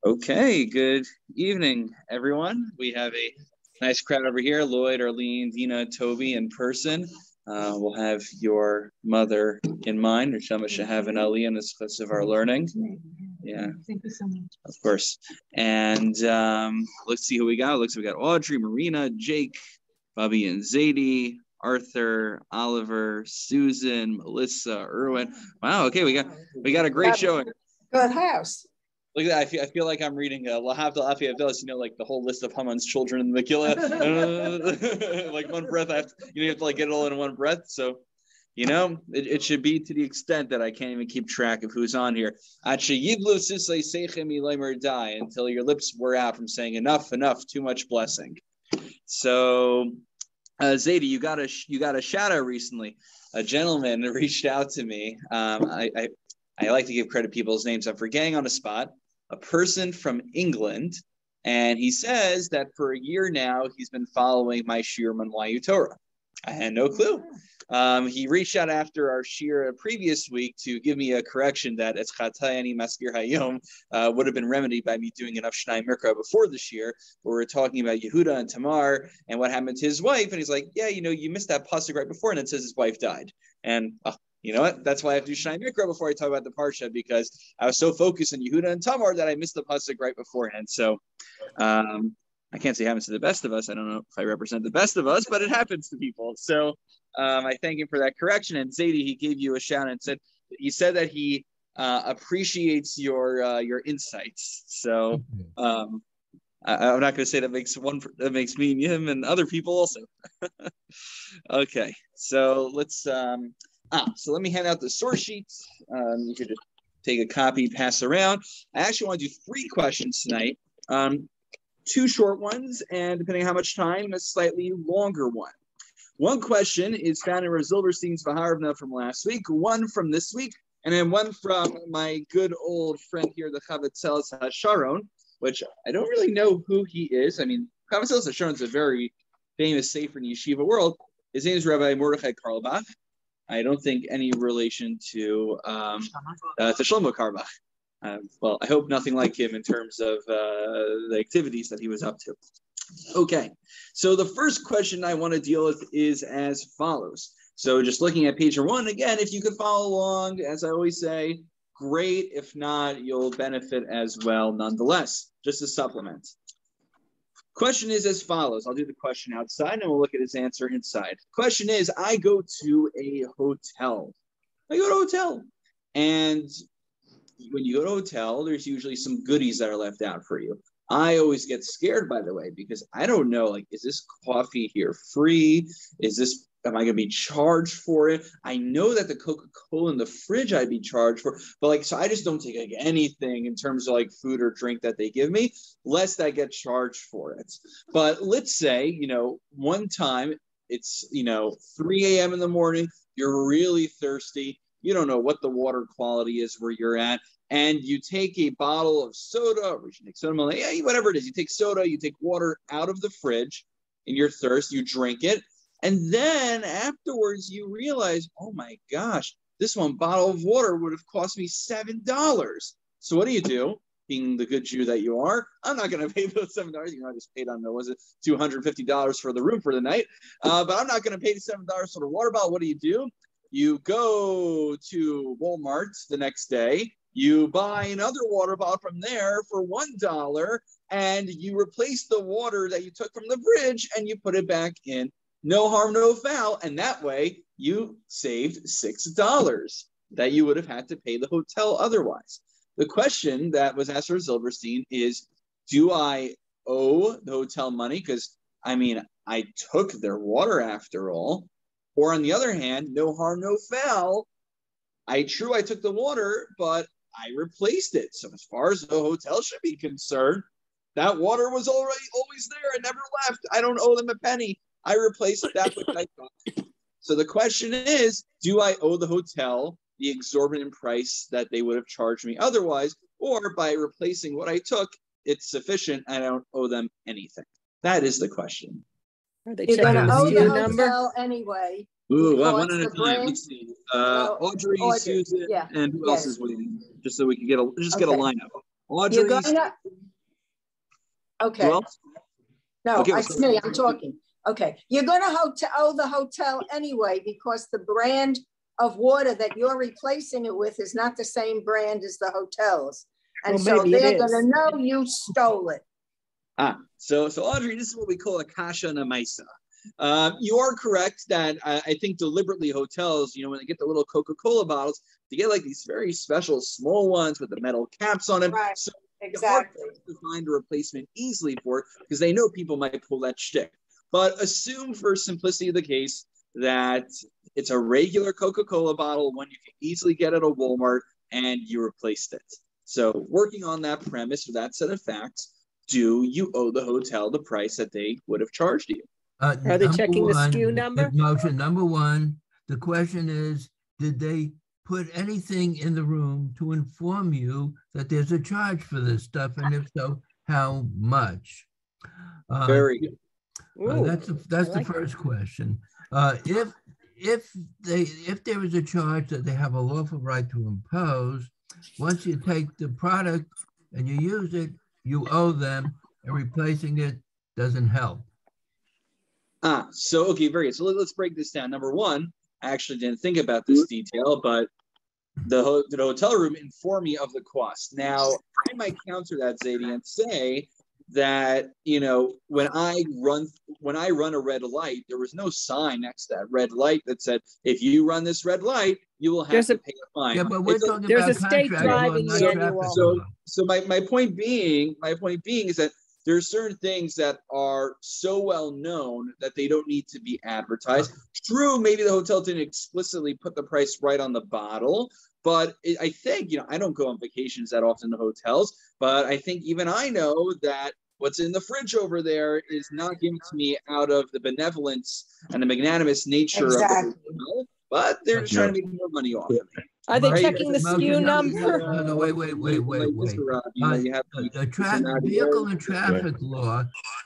Okay, good evening, everyone. We have a nice crowd over here. Lloyd, Arlene, Dina, Toby in person. We'll have your mother in mind, Neshama Shahav and Ali, in the success of our learning. Yeah, thank you so much. Of course. And let's see who we got. Looks like we got Audrey, Marina, Jake, Bobby and Zadie, Arthur, Oliver, Susan, Melissa, Erwin. Wow. Okay, we got a great showing. Good house. Look at that. I feel like I'm reading Lahavdil Afi Avdelis, like the whole list of Haman's children in the Megillah. Like one breath, you have to like get it all in one breath. So, it should be to the extent that I can't even keep track of who's on here. Until your lips wear out from saying enough, too much blessing. So, Zadie, you got a shout out recently. A gentleman reached out to me. I like to give credit to people's names. I'm forgetting on the spot. A person from England, and he says that for a year now he's been following my Shir Manwayu Torah. I had no clue. He reached out after our Shir previous week to give me a correction that Eschatayani Maskir Hayom would have been remedied by me doing enough Shnai Mikra before the Shir, where we're talking about Yehuda and Tamar and what happened to his wife. And he's like, yeah, you missed that pasuk right before, and it says his wife died. And you know what? That's why I have to do Shnai Mikra before I talk about the Parsha, because I was so focused on Yehuda and Tamar that I missed the pasuk right beforehand. So I can't say it happens to the best of us. I don't know if I represent the best of us, but it happens to people. So I thank him for that correction. And Zadie, he gave you a shout and said that he appreciates your insights. So I'm not going to say that makes me him and other people also. Okay, so let's. So let me hand out the source sheets. You could just take a copy, pass around. I actually want to do 3 questions tonight. 2 short ones, and depending on how much time, a slightly longer one. One question is found in Rav Zilberstein's Vaharavna from last week, one from this week, and then one from my good old friend here, the Chavetzeles HaSharon, which I don't really know who he is. I mean, Chavetzeles HaSharon is a very famous sefer in the yeshiva world. His name is Rabbi Mordechai Karlbach. I don't think any relation to Shlomo Carlebach. Well, I hope nothing like him in terms of the activities that he was up to. Okay, so the first question I want to deal with is as follows. So just looking at page 1, again, if you could follow along, as I always say, great. If not, you'll benefit as well nonetheless, just a supplement. Question is as follows. I'll do the question outside and we'll look at his answer inside. Question is, I go to a hotel. And when you go to a hotel, there's usually some goodies that are left out for you. I always get scared, by the way, because I don't know, is this coffee here free? Am I going to be charged for it? I know that the Coca-Cola in the fridge I'd be charged for, but so I just don't take anything in terms of food or drink that they give me, lest I get charged for it. But let's say, one time it's, 3 a.m. in the morning, you're really thirsty. You don't know what the water quality is where you're at. And you take a bottle of soda, or you take soda, whatever it is. You take soda, you take water out of the fridge in your thirst, you drink it. And then afterwards, you realize, oh my gosh, this one bottle of water would have cost me $7. So what do? Being the good Jew that you are, I'm not going to pay those $7. I just paid on, $250 for the room for the night. But I'm not going to pay the $7 for the water bottle. What do? You go to Walmart the next day. You buy another water bottle from there for $1, and you replace the water that you took from the fridge, and you put it back in. No harm, no foul. And that way you saved $6 that you would have had to pay the hotel otherwise. The question that was asked for Zilberstein is, do I owe the hotel money? Because, I took their water after all. Or on the other hand, no harm, no foul. I took the water, but I replaced it. So as far as the hotel should be concerned, that water was always there. It never left. I don't owe them a penny. I replaced that which I took. So the question is, do I owe the hotel the exorbitant price that they would have charged me otherwise? Or by replacing what I took, it's sufficient. I don't owe them anything. That is the question. Are they checking the SKU number anyway? Ooh, because one at a the time. brand. Let's see. Well, Audrey, Susan, yeah, and who else is waiting? Just so we can get a Okay. lineup. You're Audrey. going to, Who okay. else? No, Okay, it's me. I'm talking. Okay. You're going to owe the hotel anyway because the brand of water that you're replacing it with is not the same brand as the hotels. And Well, so maybe it they're going to is. know you stole it. So Audrey, this is what we call a kasha and a maisa. You are correct that I think deliberately hotels, when they get the little Coca-Cola bottles, they get like these very special small ones with the metal caps on them. Right. So Exactly. it's hard to find a replacement easily for it because they know people might pull that shtick. But assume for simplicity of the case that it's a regular Coca-Cola bottle, one you can easily get at a Walmart, and you replaced it. So working on that premise or that set of facts, do you owe the hotel the price that they would have charged you? Are they checking the SKU number? Motion number one, the question is, did they put anything in the room to inform you that there's a charge for this stuff? And if so, how much? Very good. That's the first question. If there is a charge that they have a lawful right to impose, once you take the product and you use it, you owe them, and replacing it doesn't help. So okay, very good. So let's break this down. Number one, I actually didn't think about this detail, but the hotel room informed me of the cost. Now, I might counter that, Zadie, and say that when I run a red light, there was no sign next to that red light that said, if you run this red light, you will have to pay a fine. Yeah, but we're talking there's about a state driving manual. So my point being is that there are certain things that are so well known that they don't need to be advertised. True, maybe the hotel didn't explicitly put the price right on the bottle, but I think, I don't go on vacations that often to hotels, but I think even I know that what's in the fridge over there is not given to me out of the benevolence and the magnanimous nature of the hotel, but they're just trying to make more money off of me. Are they checking the SKU number? No, wait. The vehicle and traffic law,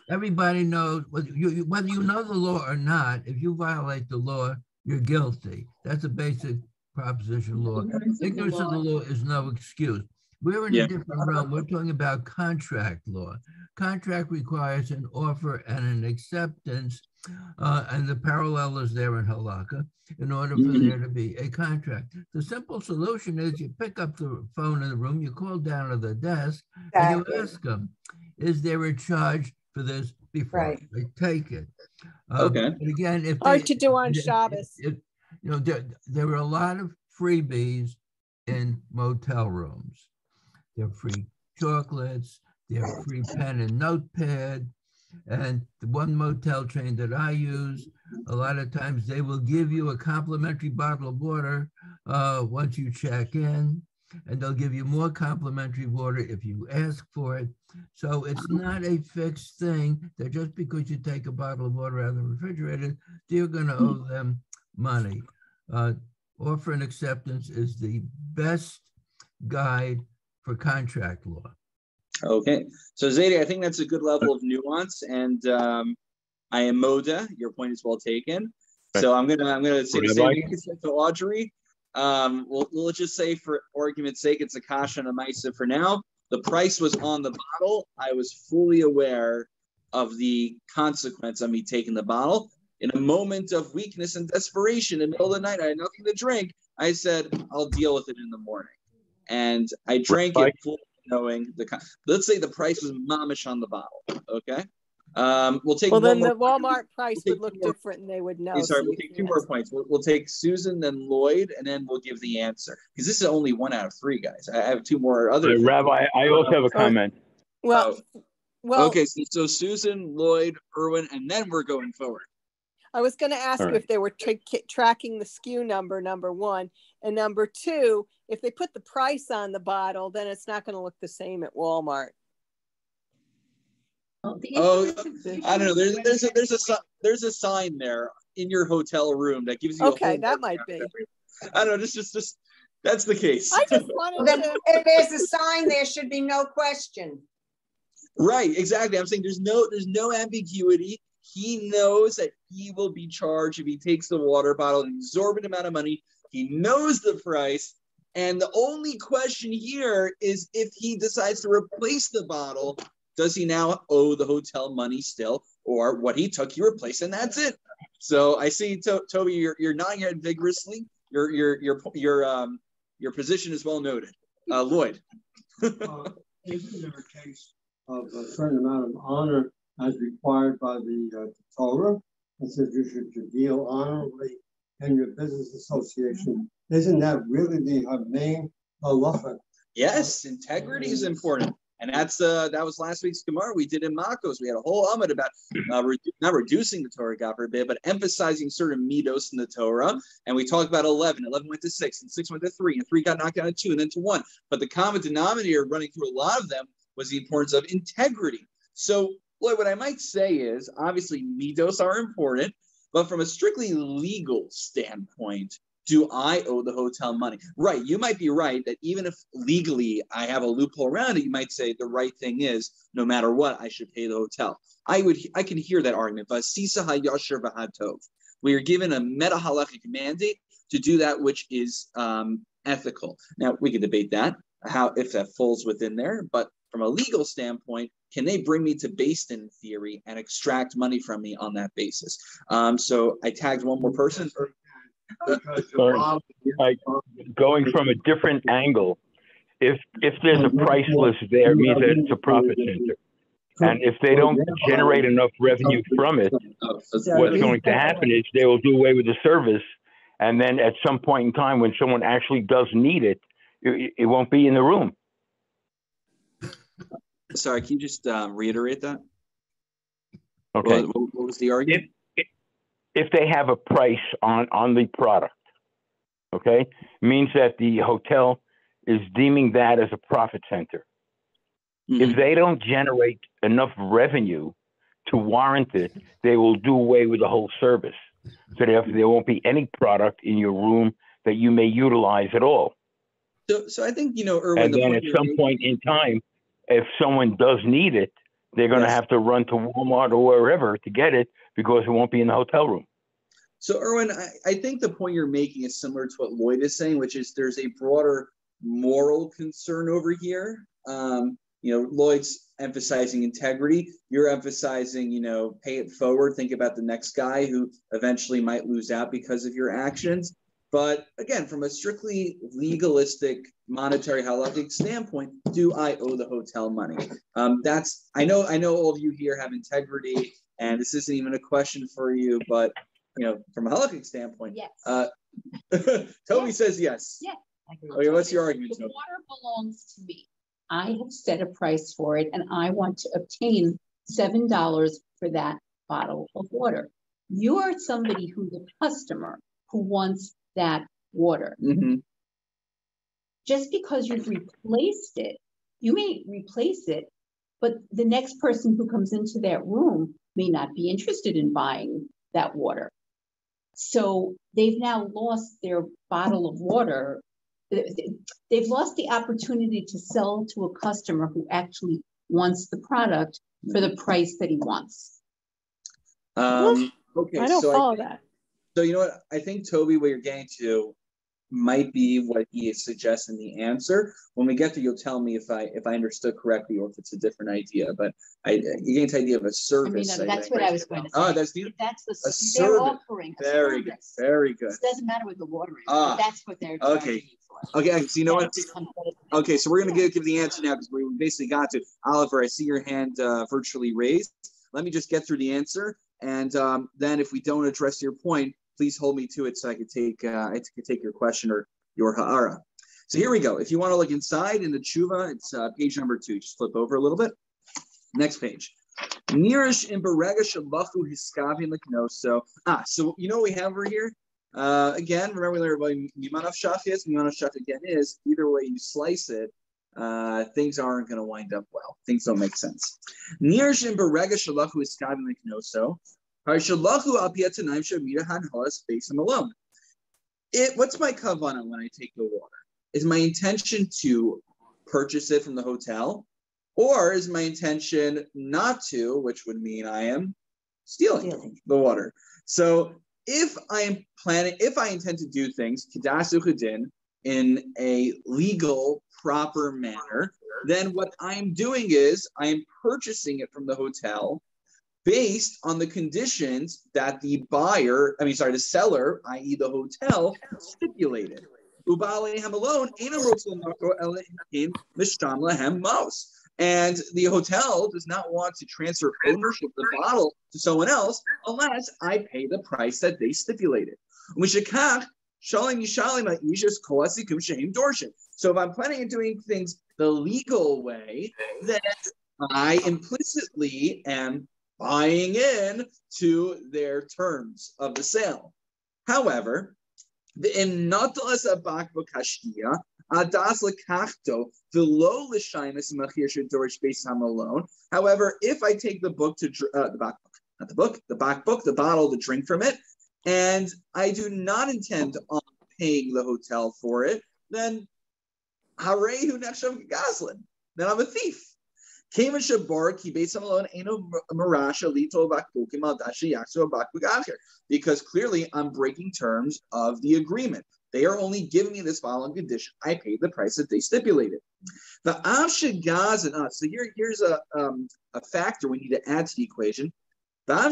everybody knows, whether you know the law or not, if you violate the law, you're guilty. That's a basic proposition law. Ignorance of the law is no excuse. We're in a different realm. We're talking about contract law. Contract requires an offer and an acceptance, and the parallel is there in halakha in order for there to be a contract. The simple solution is you pick up the phone in the room, you call down to the desk, and you ask them, is there a charge for this before they take it? Okay. But again, if hard to do on Shabbos. There are a lot of freebies in motel rooms. They're free chocolates, they're free pen and notepad. And the one motel chain that I use, a lot of times they will give you a complimentary bottle of water once you check in, and they'll give you more complimentary water if you ask for it. So it's not a fixed thing that just because you take a bottle of water out of the refrigerator, you're going to owe them money. Offer and acceptance is the best guide for contract law. Okay, so Zadie, I think that's a good level of nuance, and I am Moda. Your point is well taken. So I'm gonna say the same thing to Audrey. We'll just say, for argument's sake, it's a kasha and a maisa for now. The price was on the bottle. I was fully aware of the consequence of me taking the bottle. In a moment of weakness and desperation, in the middle of the night, I had nothing to drink. I said, I'll deal with it in the morning. And I drank it fully knowing let's say the price was mamish on the bottle. Okay. We'll take then the Walmart price would look different and they would know. Sorry, we'll take two more points. We'll take Susan, then Lloyd, and then we'll give the answer. Because this is only 1 out of 3, guys. I have 2 more other Rabbi, I also have a comment. Well, okay, so Susan, Lloyd, Erwin, and then we're going forward. I was going to ask you if they were tracking the SKU number 1, and number 2, if they put the price on the bottle, then it's not going to look the same at Walmart. Oh, I don't know. There's a sign there in your hotel room that gives you. Okay, that might be. I don't know. Just that's the case. I just wanted to. If there's a sign, there should be no question. Right. Exactly. I'm saying there's no ambiguity. He knows that he will be charged if he takes the water bottle an exorbitant amount of money. He knows the price. And the only question here is if he decides to replace the bottle, does he now owe the hotel money still, or what he took, he replaced, and that's it. So I see, Toby, you're nodding your head vigorously. Your position is well noted. Lloyd. Isn't there a case of a certain amount of honor as required by the Torah? It says you should deal honorably in your business association. Isn't that really the main halacha? Yes, integrity is important. And that was last week's Gemara we did in Makos. We had a whole Amud about not reducing the Torah, God forbid, but emphasizing certain midos in the Torah. And we talked about 11. 11 went to 6, and 6 went to 3, and 3 got knocked down to 2, and then to 1. But the common denominator running through a lot of them was the importance of integrity. So, Lloyd, what I might say is, obviously, midos are important, but from a strictly legal standpoint, do I owe the hotel money? Right. You might be right that even if legally I have a loophole around it, you might say the right thing is no matter what, I should pay the hotel. I can hear that argument. We are given a meta halachic mandate to do that which is ethical. Now we can debate that, if that falls within there, but from a legal standpoint, can they bring me to Beis Din theory and extract money from me on that basis? So I tagged one more person. Going from a different angle, if there's a price list there, it means that it's a profit center. And if they don't generate enough revenue from it, what's going to happen is they will do away with the service. And then at some point in time, when someone actually does need it, it won't be in the room. Sorry, can you just reiterate that? Okay. What was the argument? If they have a price on the product, okay, means that the hotel is deeming that as a profit center. Mm-hmm. If they don't generate enough revenue to warrant it, they will do away with the whole service. So there won't be any product in your room that you may utilize at all. So I think, Erwin, and then at some point in time, if someone does need it, they're going to have to run to Walmart or wherever to get it because it won't be in the hotel room. So, Erwin, I think the point you're making is similar to what Lloyd is saying, which is there's a broader moral concern over here. Lloyd's emphasizing integrity. You're emphasizing, pay it forward. Think about the next guy who eventually might lose out because of your actions. But again, from a strictly legalistic, monetary, halakhic standpoint, do I owe the hotel money? I know all of you here have integrity, and this isn't even a question for you, but from a halakhic standpoint, yes. Toby says yes. Yes. Okay, what's your argument? The water belongs to me. I have set a price for it, and I want to obtain $7 for that bottle of water. You are somebody who's a customer who wants that water. Mm-hmm. Just because you've replaced it, you may replace it, but the next person who comes into that room may not be interested in buying that water. So they've now lost their bottle of water. They've lost the opportunity to sell to a customer who actually wants the product for the price that he wants. Okay, I don't follow that. So you know what? I think, Toby, what you're getting to might be what he is suggesting the answer. When we get there, you'll tell me if I understood correctly or if it's a different idea. But you're getting to the idea of a service. That's what I was going to say. Oh, that's they're offering a very service. Good, very good. It doesn't matter what the water is. But that's what they're okay. Okay, so you know what? Okay, so we're going to give the answer now because we basically got to Oliver. I see your hand virtually raised. Let me just get through the answer, and then if we don't address your point, please hold me to it so I could take your question or your ha'ara. So here we go. If you want to look inside in the tshuva, it's page number 2. Just flip over a little bit. Next page. Nirish in berega shalachu hiskavim l'knoso. So you know what we have over here? Again, remember everybody, Mimanov Shach is, Mimanov Shach again is, either way you slice it, things aren't going to wind up well. Things don't make sense. Nirish in berega shalachu hiskavim l'knoso. What's my kavanah when I take the water? Is my intention to purchase it from the hotel, or is my intention not to, which would mean I am stealing the water. So if I intend to do things in a legal, proper manner, then what I'm doing is I'm purchasing it from the hotel based on the conditions that the seller, i.e. the hotel, stipulated. And the hotel does not want to transfer ownership of the bottle to someone else unless I pay the price that they stipulated. So if I'm planning on doing things the legal way, then I implicitly am buying in to their terms of the sale. However, however, if I take the book to the bottle to drink from it, and I do not intend on paying the hotel for it, then harehu nechshav gazlan. Then I'm a thief. Because clearly I'm breaking terms of the agreement. They are only giving me this bottle on condition I paid the price that they stipulated. So here's a factor we need to add to the equation. In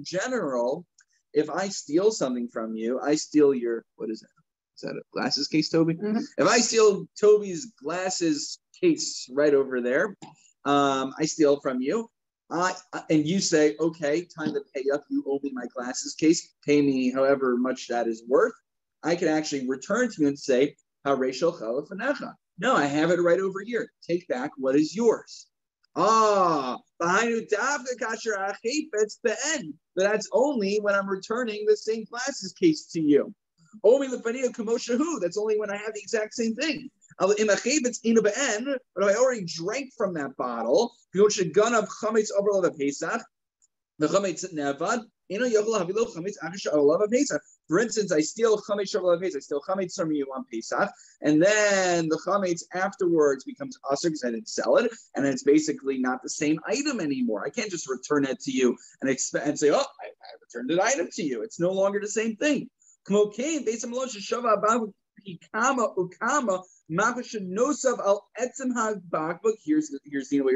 general, if I steal something from you, I steal your, what is that? Is that a glasses case, Toby? Mm-hmm. If I steal Toby's glasses case right over there, I steal from you, and you say, okay, time to pay up. You owe me my glasses case. Pay me however much that is worth. I can actually return to you and say, no, I have it right over here. Take back what is yours. But that's only when I'm returning the same glasses case to you. That's only when I have the exact same thing. But if I already drank from that bottle, for instance, I steal chametz from you on Pesach, and then the chametz afterwards becomes aser because I didn't sell it, and it's basically not the same item anymore. I can't just return it to you and say, oh, I returned an item to you. It's no longer the same thing. Here's what you're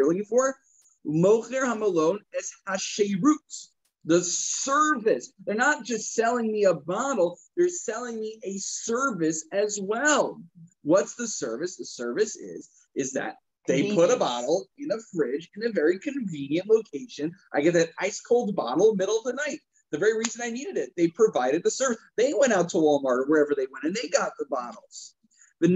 looking for. The service. They're not just selling me a bottle, they're selling me a service as well. What's the service? The service is that they put a bottle in a fridge in a very convenient location. I get that ice cold bottle middle of the night. The very reason I needed it, they provided the service. They went out to Walmart or wherever they went and they got the bottles. The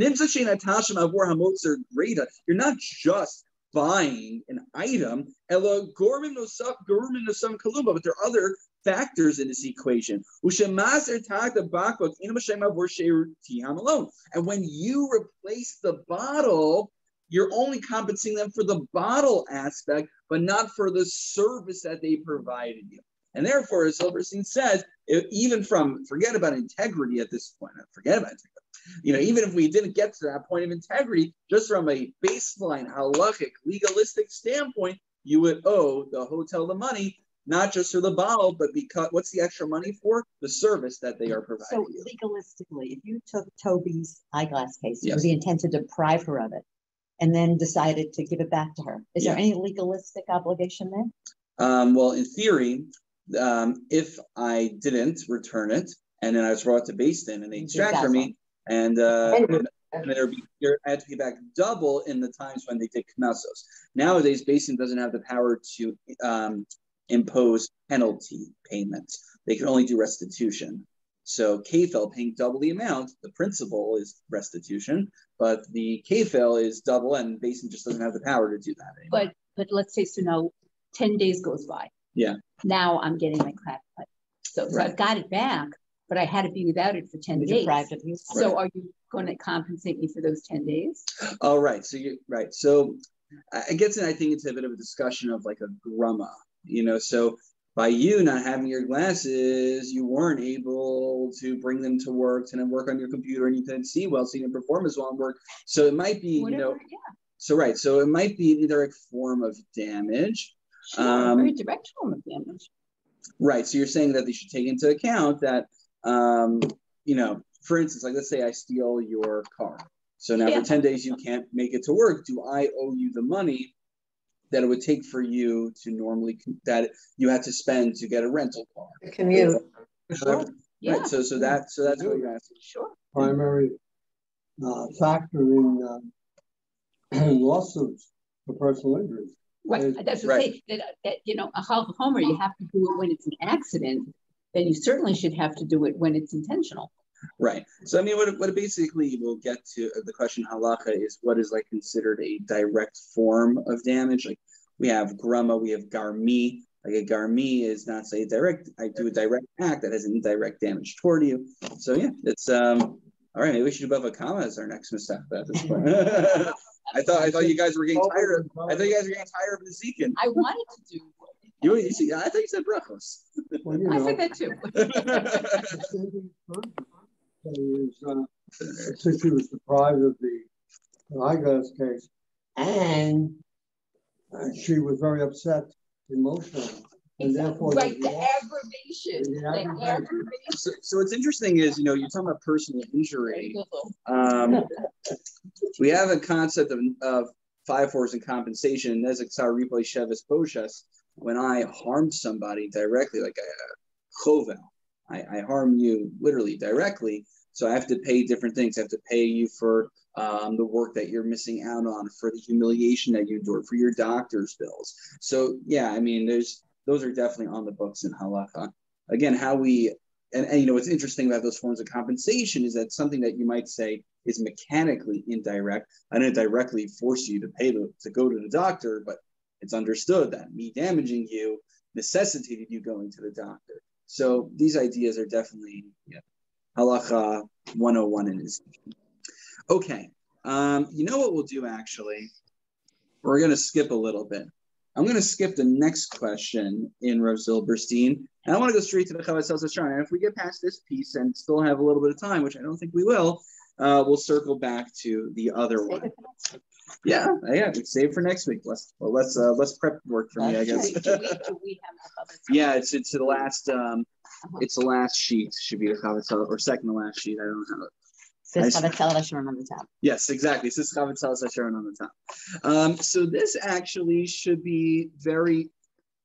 you're not just buying an item, but there are other factors in this equation. And when you replace the bottle, you're only compensating them for the bottle aspect, but not for the service that they provided you. And therefore, as Silverstein says, forget about integrity at this point, even if we didn't get to that point of integrity, just from a baseline, halachic, legalistic standpoint, you would owe the hotel the money, not just for the bottle, but because what's the extra money for? The service that they are providing. So legalistically, if you took Toby's eyeglass case with the intent to deprive her of it, and then decided to give it back to her, is there any legalistic obligation there? Well, in theory, if I didn't return it, and then I was brought to Beis Din and they extract from me, and I had to pay back double in the times when they did knasos. Nowadays, Beis Din doesn't have the power to impose penalty payments. They can only do restitution. So kefel, paying double the amount, the principal is restitution, but the kefel is double, and Beis Din just doesn't have the power to do that anymore. But let's say, so now 10 days goes by. Yeah. Now I'm getting my crap cut. So I've got it back, but I had to be without it for 10 days. Deprived of you. So are you going to compensate me for those 10 days? Oh, right. So you're right. So I guess, and I think it's a bit of a discussion of like a grumma, so by you not having your glasses, you weren't able to bring them to work and then work on your computer, and you couldn't see well, so you didn't perform as well at work. So it might be, So right, so it might be an indirect form of damage. Sure, very direct form of damage. Right. So you're saying that they should take into account that, you know, for instance, like let's say I steal your car. So now for 10 days you can't make it to work. Do I owe you the money that it would take for you to normally that you had to spend to get a rental car? Commute. Sure. Yeah. Right. So that's what you're asking. Sure. Primary factor in lawsuits for personal injuries. Right. That's what I say. That you know, a homer, you have to do it when it's an accident. Then you certainly should have to do it when it's intentional. Right. So I mean, what basically we'll get to the question halacha is what is like considered a direct form of damage. Like we have grama, we have garmi. Like a garmi is not say direct. I do a direct act that has an indirect damage toward you. So yeah, it's all right. Maybe we should do Bava Kama as our next mistake at this point. I thought you guys were getting tired. I thought you guys were getting tired of the Zekin. I wanted to do. You see, I thought you said brachos. Well, you know, I said that too. Since she was deprived of the eyeglass case, and she was very upset emotionally. And therefore, right, the aggravation. So what's interesting is, you know, you're talking about personal injury. We have a concept of 5/4 in compensation. When I harmed somebody directly, like a chovel, I harm you literally directly. So I have to pay different things. I have to pay you for the work that you're missing out on, for the humiliation that you endured, for your doctor's bills. So yeah, I mean, those are definitely on the books in halacha. Again, how we and you know what's interesting about those forms of compensation is that something that you might say is mechanically indirect. I didn't directly force you to pay to go to the doctor, but it's understood that me damaging you necessitated you going to the doctor. So these ideas are definitely halacha 101 in his. Okay, you know what we'll do actually? We're going to skip a little bit. I'm going to skip the next question in Rav Zilberstein, and I want to go straight to the Chavetz Sha'aron. And if we get past this piece and still have a little bit of time, which I don't think we will, we'll circle back to the other one. Yeah, it's saved for next week. Let's prep work for me, I guess. Yeah, it's the last it's the last sheet. Should be the Chavetz or second to last sheet. I don't know. Says Chavetz Sha'aron on the top. Yes, exactly. It says Chavetz Sha'aron on the top. So this actually should be very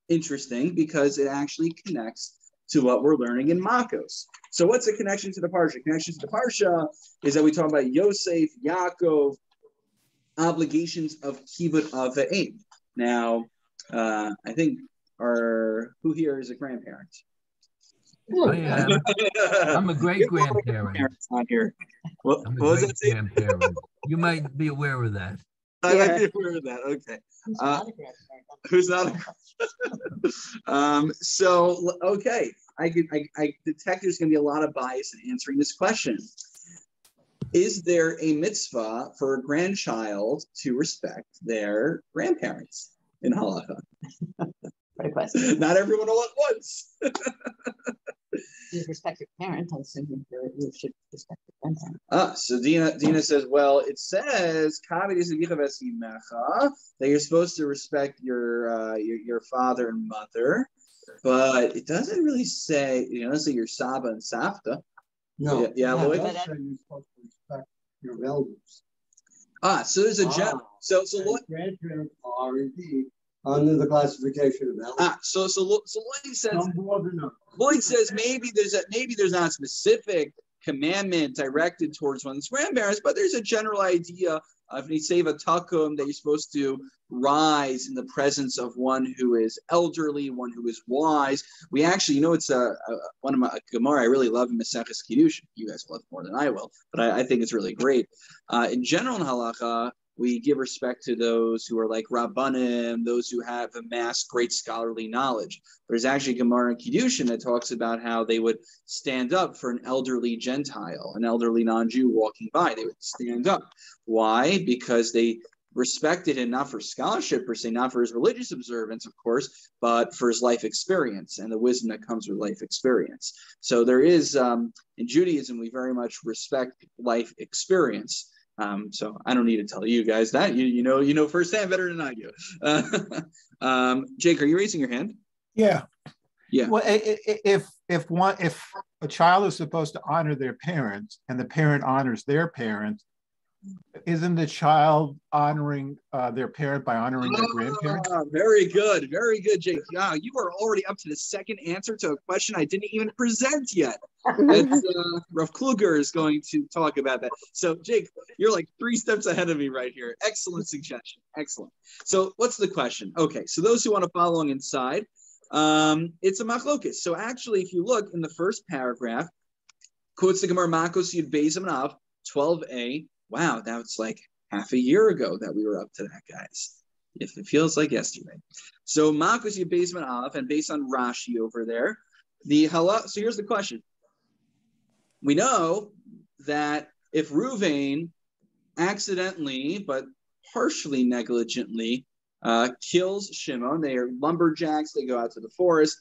interesting because it actually connects to what we're learning in Makos. So what's the connection to the Parsha? Connection to the Parsha is that we talk about Yosef, Yaakov, obligations of Kibbut Avim. Now, I think who here is a grandparent? Oh, yeah. I'm a great grandparent. Not here. What was that? Grandparent. You might be aware of that. I might be aware of that. Okay. Who's not a so okay. I detect there's going to be a lot of bias in answering this question. Is there a mitzvah for a grandchild to respect their grandparents in halakha? What a question. Not everyone all at once. You respect your parents, I assume you should respect your grandparents. So Dina says, well, it says that you're supposed to respect your father and mother, but it doesn't really say, it doesn't say your saba and savta. No. Yeah, Lloyd? You're supposed to respect your elders. So there's a so Lloyd, grandparents are indeed under the classification of elders. So Lloyd says Lloyd says maybe there's not a specific commandment directed towards one's grandparents, but there's a general idea of Niseva Takum that you're supposed to rise in the presence of one who is elderly, one who is wise. We actually, it's one of my Gemara I really love in Maseches Kiddushin. You guys love it more than I will, but I think it's really great. In general in Halacha, we give respect to those who are like Rabbanim, those who have amassed great scholarly knowledge. There's actually Gemara in Kiddushin that talks about how they would stand up for an elderly Gentile, an elderly non-Jew walking by. They would stand up. Why? Because they respected him not for scholarship per se, not for his religious observance, of course, but for his life experience and the wisdom that comes with life experience. So there is, in Judaism, we very much respect life experience. So I don't need to tell you guys that. You know firsthand better than I do. Jake, are you raising your hand? Yeah. Yeah. Well, if a child is supposed to honor their parents and the parent honors their parents, isn't the child honoring their parent by honoring their grandparent? Very good, Jake. Yeah, you are already up to the second answer to a question I didn't even present yet. Rav Kluger is going to talk about that. So, Jake, you're like 3 steps ahead of me right here. Excellent suggestion. Excellent. So, what's the question? Okay, so those who want to follow along inside, it's a machlokes. So, actually, if you look in the first paragraph, quotes the Gemara Makos Yud Beis Amud Av 12a. Wow, that was like half a year ago that we were up to that, guys. If it feels like yesterday. So Makos Yud Beis Amud Av, and based on Rashi over there, so here's the question. We know that if Ruvain accidentally, but partially negligently, kills Shimon, they are lumberjacks, they go out to the forest,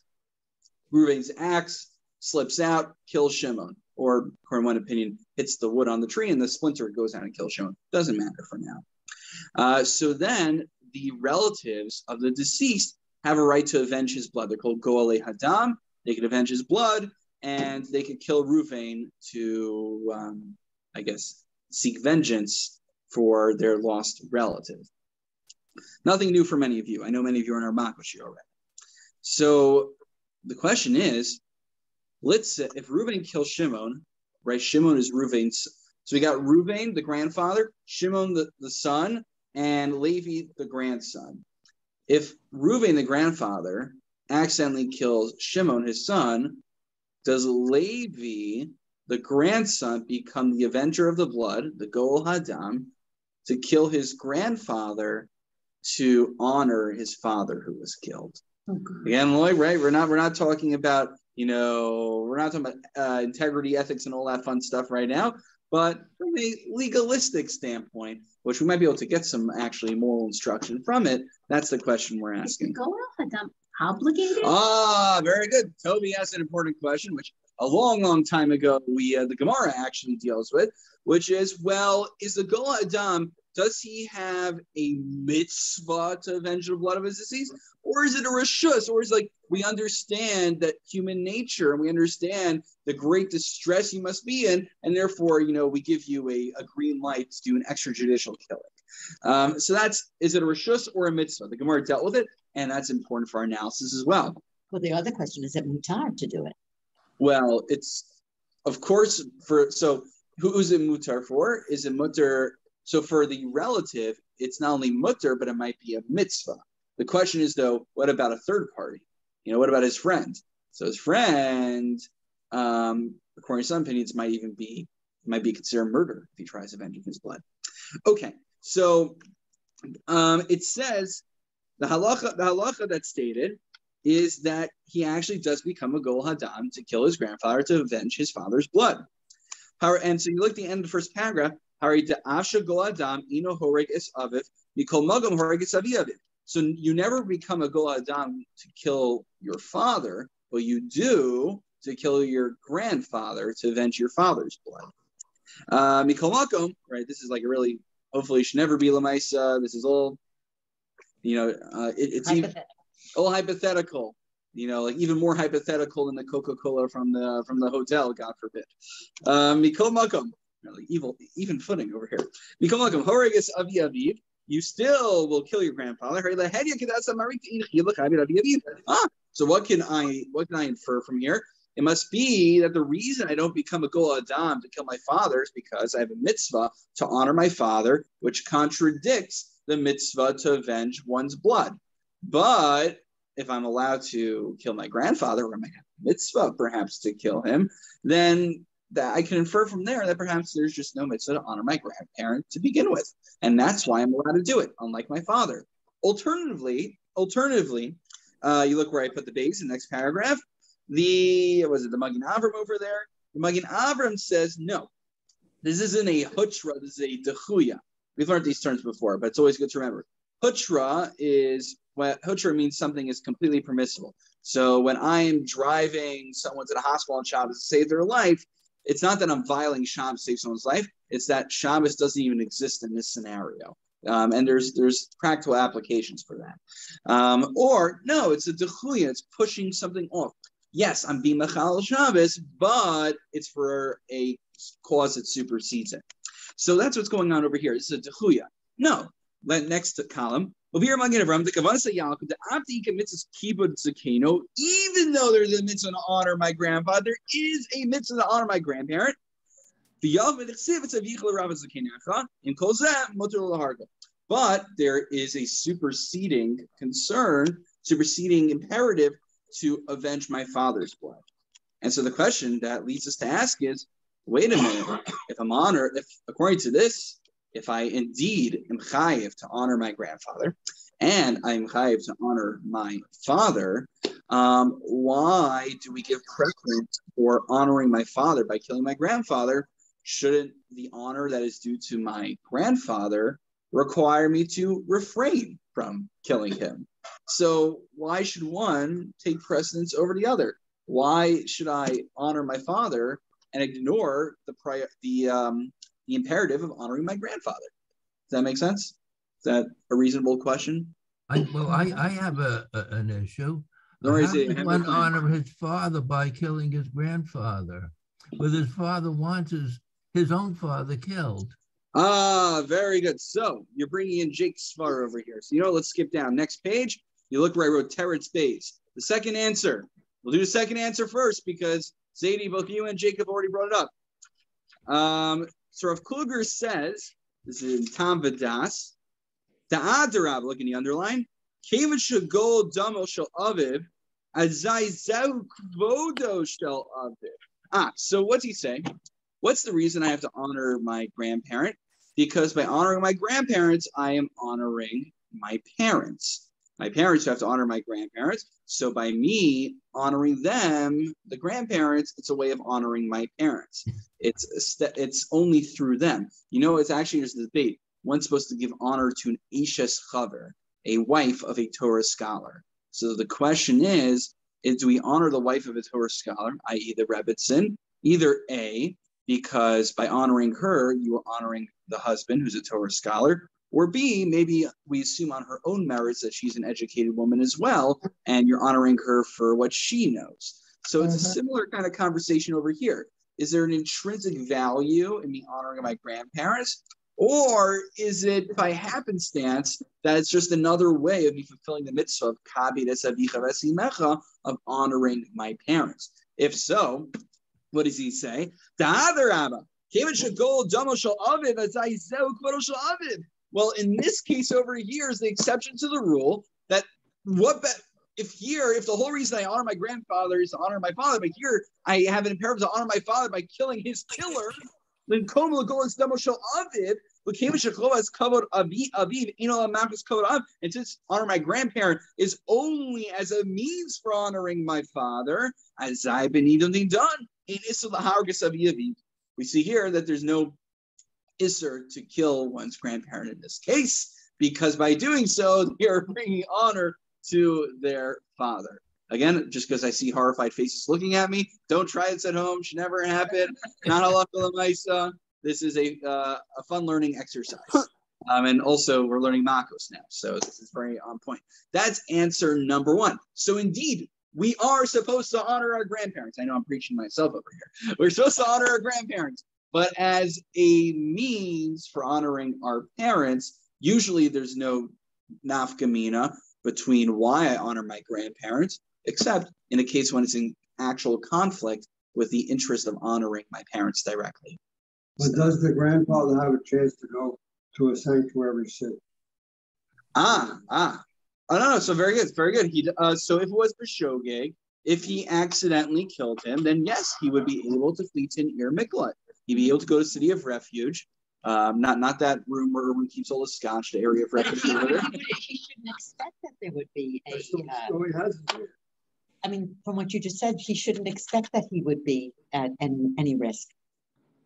Ruvain's axe slips out, kills Shimon. Or, according to one opinion, hits the wood on the tree and the splinter goes out and kills Shimon. Doesn't matter for now. So then the relatives of the deceased have a right to avenge his blood. They're called Goalei Hadam. They could avenge his blood and they could kill Ruvain to, seek vengeance for their lost relative. Nothing new for many of you. I know many of you are in our Makoshi already. So the question is, let's say if Reuven kills Shimon, right? Shimon is Reuven's. So we got Reuven, the grandfather, Shimon, the son, and Levi, the grandson. If Reuven, the grandfather, accidentally kills Shimon, his son, does Levi, the grandson, become the avenger of the blood, the Goel Hadam, to kill his grandfather to honor his father who was killed? Okay. Again, Lloyd, right? We're not talking about, we're not talking about integrity, ethics, and all that fun stuff right now. But from a legalistic standpoint, which we might be able to get some actually moral instruction from it, that's the question we're asking. Is the Goel Hadam obligated? Very good. Toby asked an important question, which a long, long time ago the Gemara actually deals with, which is, well, is the Goel Hadam, does he have a mitzvah to avenge the blood of his deceased? Or is it a reshus? Or is it like, we understand that human nature and we understand the great distress you must be in, and therefore, we give you a green light to do an extrajudicial killing. So is it a reshus or a mitzvah? The Gemara dealt with it, and that's important for our analysis as well. Well, the other question is it mutar to do it? Well, it's, of course, so who is it mutar for? Is it mutar? So for the relative, it's not only mutar, but it might be a mitzvah. The question is, though, what about a third party? What about his friend? So his friend, according to some opinions, might be considered murder if he tries avenging his blood. Okay, so it says the halacha that's stated is that he actually does become a Goel Hadam to kill his grandfather to avenge his father's blood. And so you look at the end of the first paragraph. So you never become a Goel Hadam to kill your father, but you do to kill your grandfather to avenge your father's blood. Mikol Makom, right? This is like a really, hopefully, should never be Lamaisa. This is all, it's even all hypothetical. Like even more hypothetical than the Coca-Cola from the hotel, God forbid. Mikol Makom, like even footing over here. Mikol Makom, Horeges Avi Aviv. You still will kill your grandfather. So what can I infer from here? It must be that the reason I don't become a Goel Hadam to kill my father is because I have a mitzvah to honor my father, which contradicts the mitzvah to avenge one's blood. But if I'm allowed to kill my grandfather, or I might have a mitzvah perhaps to kill him, then that I can infer from there that perhaps there's just no mitzvah to honor my grandparent to begin with. And that's why I'm allowed to do it, unlike my father. Alternatively, you look where I put the base in the next paragraph. The Magen Avram over there? The Magen Avram says, no, this isn't a hutra, this is a dechuya. We've learned these terms before, but it's always good to remember. Hutra means something is completely permissible. So when I am driving someone to the hospital on Shabbos to save their life, it's not that I'm violating Shabbos to save someone's life. it's that Shabbos doesn't even exist in this scenario. And there's practical applications for that. Or no, it's a dechuya, it's pushing something off. Yes, I'm being mechal Shabbos, but it's for a cause that supersedes it. So that's what's going on over here. This is a dechuya. No, next column. Even though there's a mitzvah to honor my grandfather, there is a mitzvah to honor my grandparent. But there is a superseding imperative to avenge my father's blood. And so the question that leads us to ask is, wait a minute, if according to this, if I indeed am chayiv to honor my grandfather, and I'm chayiv to honor my father, why do we give preference for honoring my father by killing my grandfather? Shouldn't the honor that is due to my grandfather require me to refrain from killing him? So why should one take precedence over the other? Why should I honor my father and ignore the imperative of honoring my grandfather? Does that make sense? Is that a reasonable question? I have an issue. How does one honor his father by killing his grandfather? But his father wants his own father killed. Ah, very good. So you're bringing in Jake Svar over here. So let's skip down. Next page, you look where I wrote Teretz Beis. The second answer. We'll do the second answer first because Zadie, both you and Jacob already brought it up. So Rav Kluger says, this is in Tam Vadas, Ta'adarab, look in the underline, Kevin Shagol Damo Shel Aviv, Azai Zeu Kvodo Shel Aviv. So what's he saying? What's the reason I have to honor my grandparent? Because by honoring my grandparents, I am honoring my parents. My parents have to honor my grandparents. So by me honoring them, the grandparents, it's a way of honoring my parents. It's only through them. It's actually, there's the debate. One's supposed to give honor to an Ishes Chaver, a wife of a Torah scholar. So the question is do we honor the wife of a Torah scholar, i.e. the Rebbitzin? Either A, because by honoring her, you are honoring the husband who's a Torah scholar, or B, maybe we assume on her own merits that she's an educated woman as well, and you're honoring her for what she knows. So it's a similar kind of conversation over here. Is there an intrinsic value in me honoring my grandparents? Or is it by happenstance that it's just another way of me fulfilling the mitzvah of kabides avicha v'esimecha, of honoring my parents? If so, what does he say? Well, in this case over here is the exception to the rule that if the whole reason I honor my grandfather is to honor my father, but here I have an imperative to honor my father by killing his killer, then and since honor my grandparent is only as a means for honoring my father, as I've been done. We see here that there's no isser to kill one's grandparent in this case, because by doing so, they're bringing honor to their father. Again, just because I see horrified faces looking at me, don't try this at home. Should never happen. Not halakha l'maisa. This is a fun learning exercise. And also, we're learning Makos now, so this is very on point. That's answer number one. So indeed, we are supposed to honor our grandparents. I know I'm preaching myself over here. We're supposed to honor our grandparents, but as a means for honoring our parents, usually there's no nafkamina between why I honor my grandparents, except in a case when it's in actual conflict with the interest of honoring my parents directly. But does the grandfather have a chance to go to a sanctuary city? Oh, no, so very good, very good. So if it was B'shogeg, if he accidentally killed him, then yes, he would be able to flee to an Ir Miklat. He'd be able to go to City of Refuge, not that room where everyone keeps all the scotch, the area of refuge. He shouldn't expect that there would be I mean, from what you just said, he shouldn't expect that he would be at any risk.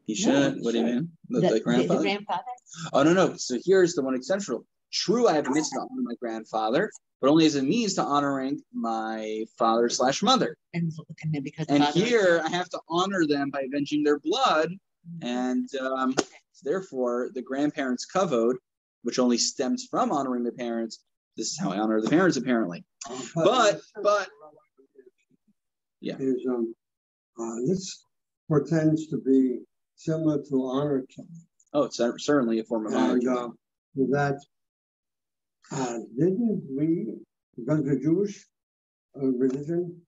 He shouldn't. No, what do you mean? The grandfather? The grandfather? Oh, no. So here's the one exception. True, I have a mitzvah to honor my grandfather, but only as a means to honoring my father/mother. And here I have to honor them by avenging their blood. And So therefore, the grandparents' kavod, which only stems from honoring the parents, this is how I honor the parents, apparently. But yeah. This pretends to be similar to honor killing. Oh, it's certainly a form of honor killing. Didn't we, because the Jewish religion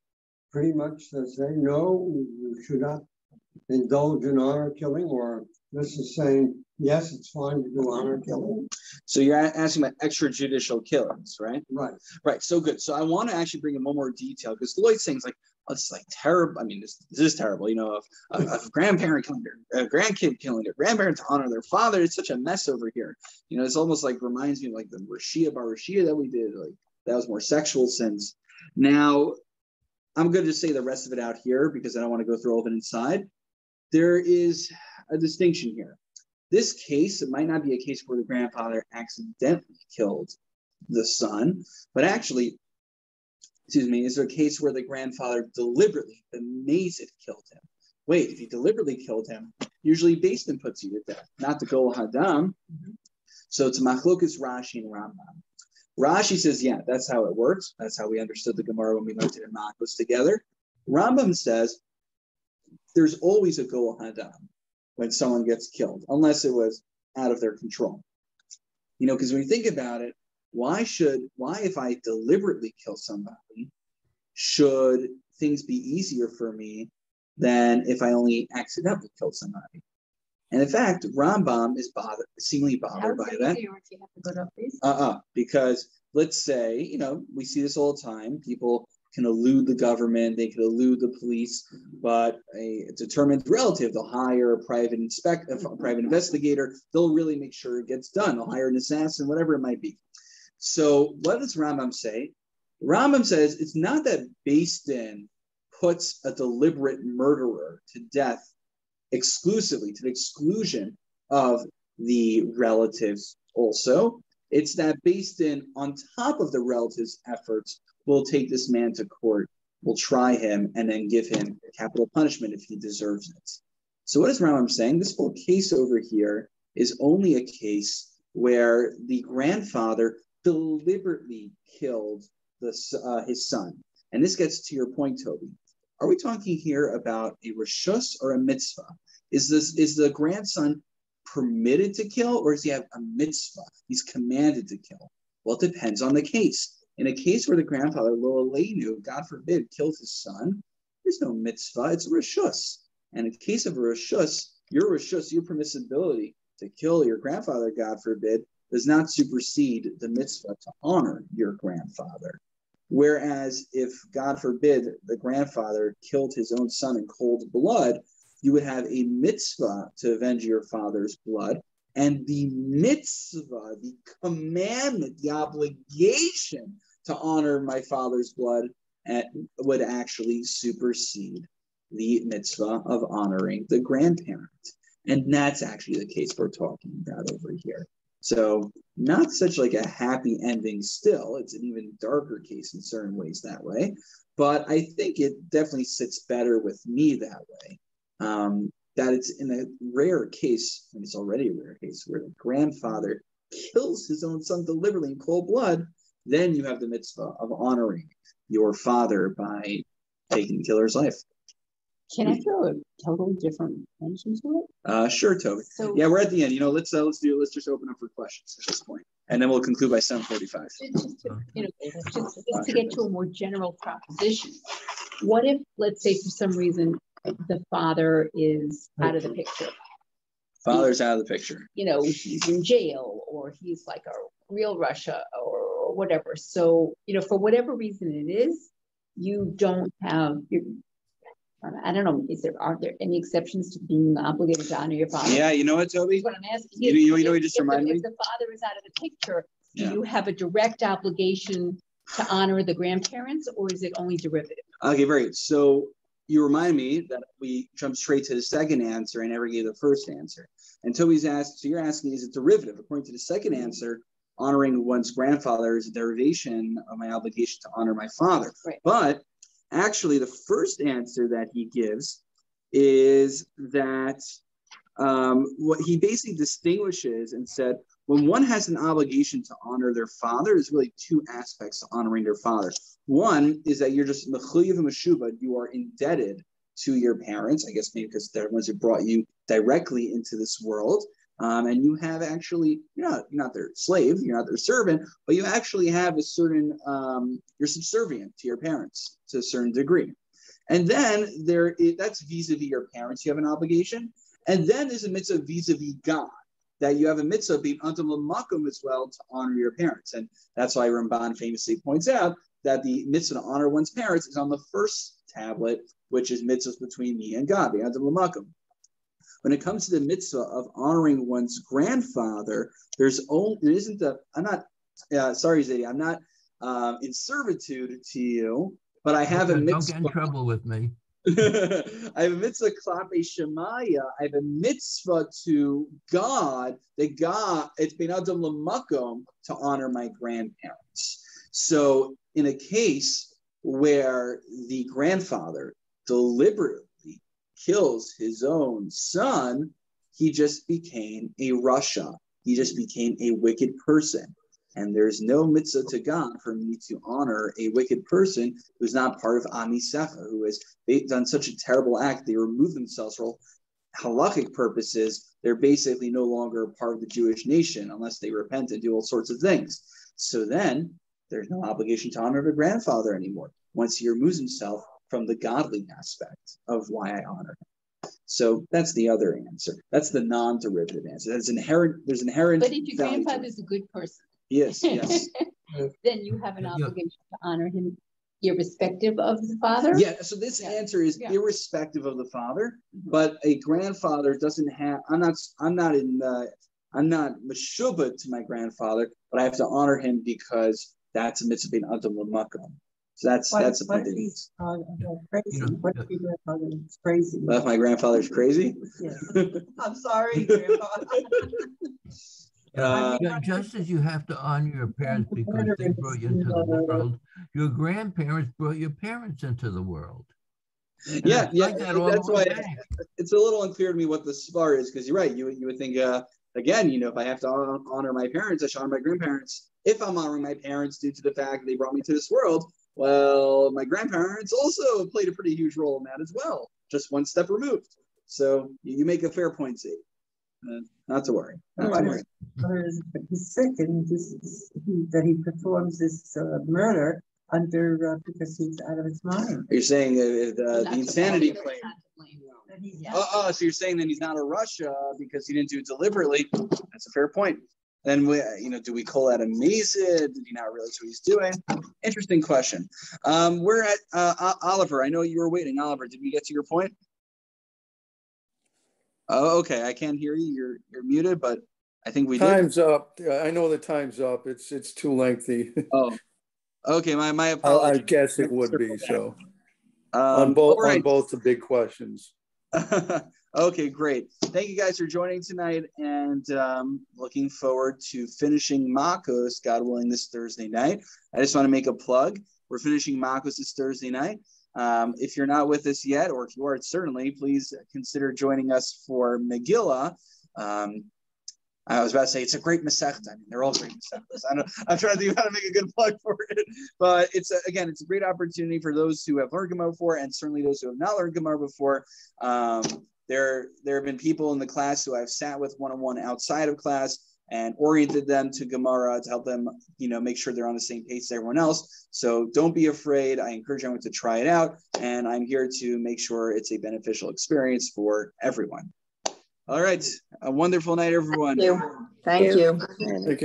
pretty much say, no, you should not indulge in honor killing, or this is saying, yes, it's fine to do honor killing? So you're asking about extrajudicial killings, right? Right. Right, so good. So I want to actually bring in one more detail, because Lloyd's saying, like, oh, it's like terrible. I mean, this is terrible, you know, of grandparent killing their grandkid killing their grandparent to honor their father. It's such a mess over here. You know, it's almost like reminds me of like the Rashia Bar Rashia that we did. Like that was more sexual sins. Now, I'm going to say the rest of it out here because I don't want to go through all of it inside. There is a distinction here. This case, it might not be a case where the grandfather accidentally killed the son, but actually, is there a case where the grandfather deliberately, bemazed, killed him? Wait, if he deliberately killed him, usually Beis Din puts you to death, not the Gol Hadam. So it's Machlokas Rashi and Rambam. Rashi says, yeah, that's how it works. That's how we understood the Gemara when we learned it in Makos together. Rambam says there's always a Gol Hadam when someone gets killed, unless it was out of their control. You know, because when you think about it, why if I deliberately kill somebody, should things be easier for me than if I only accidentally killed somebody? And in fact, Rambam is seemingly bothered by that. Because let's say, you know, we see this all the time. People can elude the government, they can elude the police, but a determined relative, they'll hire a private investigator, they'll really make sure it gets done. They'll hire an assassin, whatever it might be. So what does Rambam say? Rambam says it's not that Beis Din puts a deliberate murderer to death exclusively to the exclusion of the relatives also. It's that Beis Din, on top of the relatives' efforts, will take this man to court, will try him, and then give him capital punishment if he deserves it. So what is Rambam saying? This whole case over here is only a case where the grandfather deliberately killed his son. And this gets to your point, Toby. Are we talking here about a reshus or a mitzvah? Is the grandson permitted to kill, or does he have a mitzvah? He's commanded to kill. Well, it depends on the case. In a case where the grandfather, Lo Aleinu, God forbid, kills his son, there's no mitzvah, it's a reshus. And in case of a reshus, your permissibility to kill your grandfather, God forbid, does not supersede the mitzvah to honor your grandfather. Whereas if, God forbid, the grandfather killed his own son in cold blood, you would have a mitzvah to avenge your father's blood. And the mitzvah, the commandment, the obligation to honor my father's blood would actually supersede the mitzvah of honoring the grandparent. And that's actually the case we're talking about over here. So not such like a happy ending still. It's an even darker case in certain ways that way. But I think it definitely sits better with me that way. That it's in a rare case, and it's already a rare case, where the grandfather kills his own son deliberately in cold blood, then you have the mitzvah of honoring your father by taking the killer's life. Can I throw a totally different lens into it? Sure, Toby. So, yeah, we're at the end. You know, let's just open up for questions at this point, and then we'll conclude by 7:45. Just to get to a more general proposition. What if, let's say, for some reason, the father is out of the picture? Father's out of the picture. You know, he's in jail, or he's like a real Russia, or whatever. So, you know, for whatever reason it is, you don't have. I don't know. Are there any exceptions to being obligated to honor your father? Yeah, you know what, Toby? That's what I'm asking. You just reminded me. If the father is out of the picture, do you have a direct obligation to honor the grandparents, or is it only derivative? Okay, very good. So you remind me that we jumped straight to the second answer and never gave the first answer. And Toby's asked, so you're asking, is it derivative? According to the second answer, honoring one's grandfather is a derivation of my obligation to honor my father. Right. But actually, the first answer that he gives is that what he basically distinguishes and said, when one has an obligation to honor their father, there's really two aspects to honoring their father. One is that you're just mechuyev meshubad, you are indebted to your parents, I guess maybe because they're the ones who brought you directly into this world. And you have actually, you're not their slave, you're not their servant, but you actually have a certain, you're subservient to your parents to a certain degree. And then that's vis-a-vis your parents, you have an obligation. And then there's a mitzvah vis-a-vis God, that you have a mitzvah being antam l'makom as well to honor your parents. And that's why Ramban famously points out that the mitzvah to honor one's parents is on the first tablet, which is mitzvahs between me and God, the antam l'makom. When it comes to the mitzvah of honoring one's grandfather, there isn't I'm not, sorry, Zadie, I'm not in servitude to you, but I have a mitzvah. Don't get in trouble with me. I have a mitzvah klape shemaya. I have a mitzvah to God, that God, it's ben adam l'makom, to honor my grandparents. So in a case where the grandfather deliberately kills his own son, he just became a rasha. He just became a wicked person. And there's no mitzvah to God for me to honor a wicked person who's not part of Am Yisrael, who has done such a terrible act. They remove themselves for halachic purposes. They're basically no longer part of the Jewish nation unless they repent and do all sorts of things. So then there's no obligation to honor the grandfather anymore once he removes himself from the godly aspect of why I honor him. So that's the other answer. That's the non-derivative answer. There's inherent. But if your grandfather is a good person, yes, then you have an obligation to honor him, irrespective of the father. Yeah. So this answer is irrespective of the father, but a grandfather doesn't have. I'm not meshubad to my grandfather, but I have to honor him because that's a mitzvah bin adam l'makom. So that's the point. Crazy. What if your grandfather is crazy? What if my grandfather's crazy? Yeah. I'm sorry, Grandpa. Just as you have to honor your parents because they brought you into the world, your grandparents brought your parents into the world. And that's why it's a little unclear to me what the svar is, because you're right. You would think, again, if I have to honor my parents, I should honor my grandparents. If I'm honoring my parents due to the fact that they brought me to this world, well, my grandparents also played a pretty huge role in that as well, just one step removed. So you make a fair point, Z. Not to worry. He's sick, and that he performs this murder because he's out of his mind. You're saying the insanity claim. So you're saying that he's not a rasha because he didn't do it deliberately. That's a fair point. Then do we call that a mazid? Did he not realize what he's doing? Interesting question. We're at Oliver. I know you were waiting. Oliver, did we get to your point? Oh, okay. I can't hear you. You're muted, but I think we did. Time's up. I know the time's up. It's too lengthy. Oh, okay. My apologies. I guess it would be so. On both the big questions. Okay, great. Thank you guys for joining tonight, and looking forward to finishing Makos, God willing, this Thursday night. I just want to make a plug. We're finishing Makos this Thursday night. If you're not with us yet, or if you are, certainly, please consider joining us for Megillah. I was about to say it's a great Masechta. I mean, they're all great Masechtas. I'm trying to think of how to make a good plug for it, but it's a great opportunity for those who have learned Gemara before, and certainly those who have not learned Gemara before. There have been people in the class who I've sat with one-on-one outside of class and oriented them to Gemara to help them, make sure they're on the same page as everyone else. So don't be afraid. I encourage everyone to try it out, and I'm here to make sure it's a beneficial experience for everyone. All right. A wonderful night, everyone. Thank you.